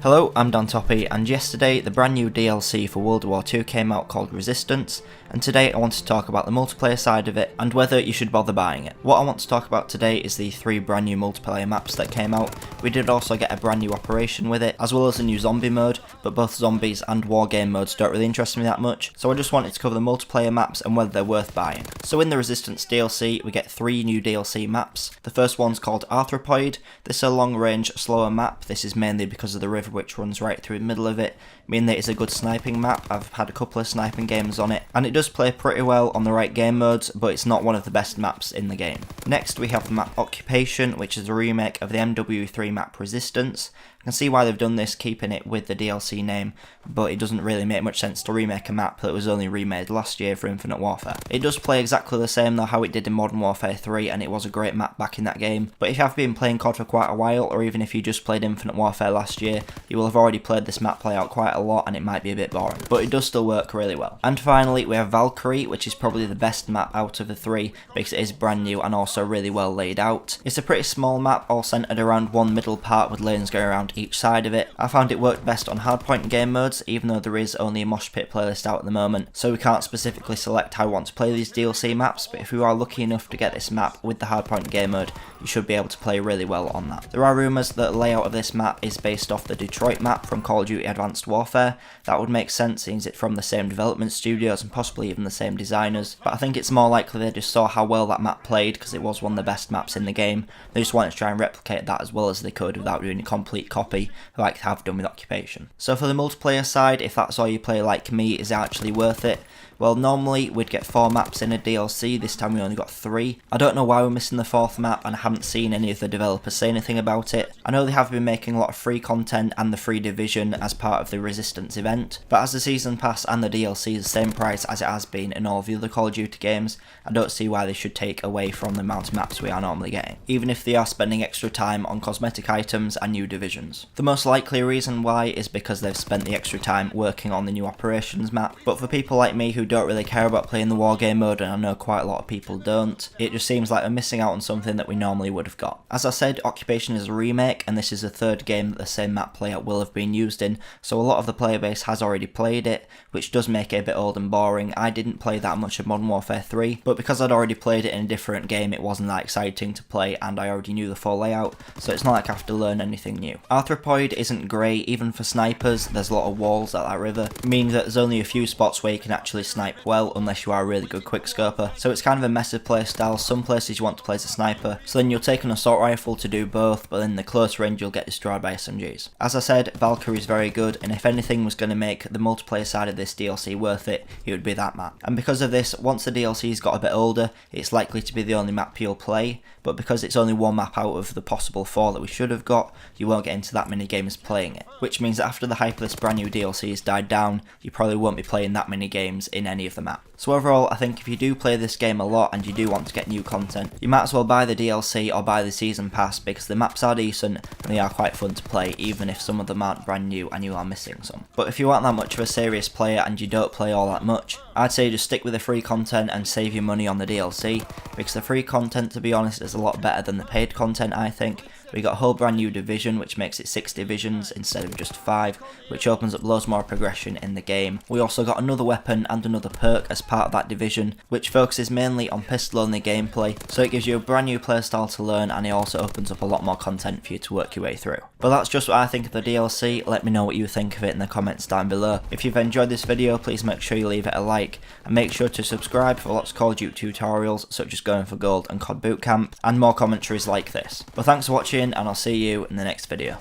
Hello, I'm Toppy, and yesterday the brand new DLC for World War II came out called Resistance, and today I want to talk about the multiplayer side of it and whether you should bother buying it. What I want to talk about today is the 3 brand new multiplayer maps that came out. We did also get a brand new operation with it, as well as a new zombie mode, but both zombies and war game modes don't really interest me that much, so I just wanted to cover the multiplayer maps and whether they're worth buying. So in the Resistance DLC, we get 3 new DLC maps. The first one's called Arthropoid. This is a long range, slower map. This is mainly because of the river which runs right through the middle of it, meaning that it's a good sniping map. I've had a couple of sniping games on it, and it does play pretty well on the right game modes, but it's not one of the best maps in the game. Next we have the map Occupation, which is a remake of the MW3 map Resistance. I can see why they've done this, keeping it with the DLC name, but it doesn't really make much sense to remake a map that was only remade last year for Infinite Warfare. It does play exactly the same though how it did in Modern Warfare 3, and it was a great map back in that game, but if you have been playing COD for quite a while, or even if you just played Infinite Warfare last year, you will have already played this map play out quite a lot and it might be a bit boring, but it does still work really well. And finally we have Valkyrie, which is probably the best map out of the 3 because it is brand new and also really well laid out. It's a pretty small map, all centered around one middle part with lanes going around each side of it. I found it worked best on hardpoint game modes, even though there is only a mosh pit playlist out at the moment, so we can't specifically select how we want to play these DLC maps, but if you are lucky enough to get this map with the hardpoint game mode, you should be able to play really well on that. There are rumours that the layout of this map is based off the Detroit map from Call of Duty Advanced Warfare. That would make sense since it's from the same development studios and possibly even the same designers, but I think it's more likely they just saw how well that map played because it was one of the best maps in the game. They just wanted to try and replicate that as well as they could without doing a complete copy like they have done with Occupation. So for the multiplayer side, if that's all you play like me, is it actually worth it? Well, normally we'd get 4 maps in a DLC, this time we only got 3. I don't know why we're missing the 4th map, and I haven't seen any of the developers say anything about it. I know they have been making a lot of free content and the free division as part of the Resistance event, but as the season pass and the DLC is the same price as it has been in all of the other Call of Duty games, I don't see why they should take away from the amount of maps we are normally getting, even if they are spending extra time on cosmetic items and new divisions. The most likely reason why is because they've spent the extra time working on the new operations map, but for people like me who don't really care about playing the war game mode, and I know quite a lot of people don't, it just seems like we're missing out on something that we normally would have got. As I said, Occupation is a remake, and this is the 3rd game that the same map playout will have been used in, so a lot of the player base has already played it, which does make it a bit old and boring. I didn't play that much of Modern Warfare 3, but because I'd already played it in a different game, it wasn't that exciting to play, and I already knew the full layout, so it's not like I have to learn anything new. Arthropoid isn't great, even for snipers. There's a lot of walls at that river, meaning that there's only a few spots where you can actually snipe well, unless you are a really good quickscoper, so it's kind of a mess of playstyle. Some places you want to play as a sniper, so then you'll take an assault rifle to do both, but in the close range you'll get destroyed by SMGs. As I said, Valkyrie is very good, and if anything was going to make the multiplayer side of this DLC worth it, it would be that map. And because of this, once the DLC's got a bit older, it's likely to be the only map you'll play, but because it's only 1 map out of the possible 4 that we should have got, you won't get into that many games playing it, which means that after the hype of this brand new DLC has died down, you probably won't be playing that many games in any of the maps. So overall, I think if you do play this game a lot and you do want to get new content, you might as well buy the DLC or buy the season pass, because the maps are decent and they are quite fun to play, even if some of them aren't brand new and you are missing some. But if you aren't that much of a serious player and you don't play all that much, I'd say just stick with the free content and save your money on the DLC, because the free content, to be honest, is a lot better than the paid content, I think. We got a whole brand new division, which makes it 6 divisions instead of just 5, which opens up loads more progression in the game. We also got another weapon and another perk as part of that division, which focuses mainly on pistol-only gameplay, so it gives you a brand new playstyle to learn, and it also opens up a lot more content for you to work your way through. But that's just what I think of the DLC. Let me know what you think of it in the comments down below. If you've enjoyed this video, please make sure you leave it a like, and make sure to subscribe for lots of Call of Duty tutorials such as Going for Gold and COD Bootcamp, and more commentaries like this. But thanks for watching, and I'll see you in the next video.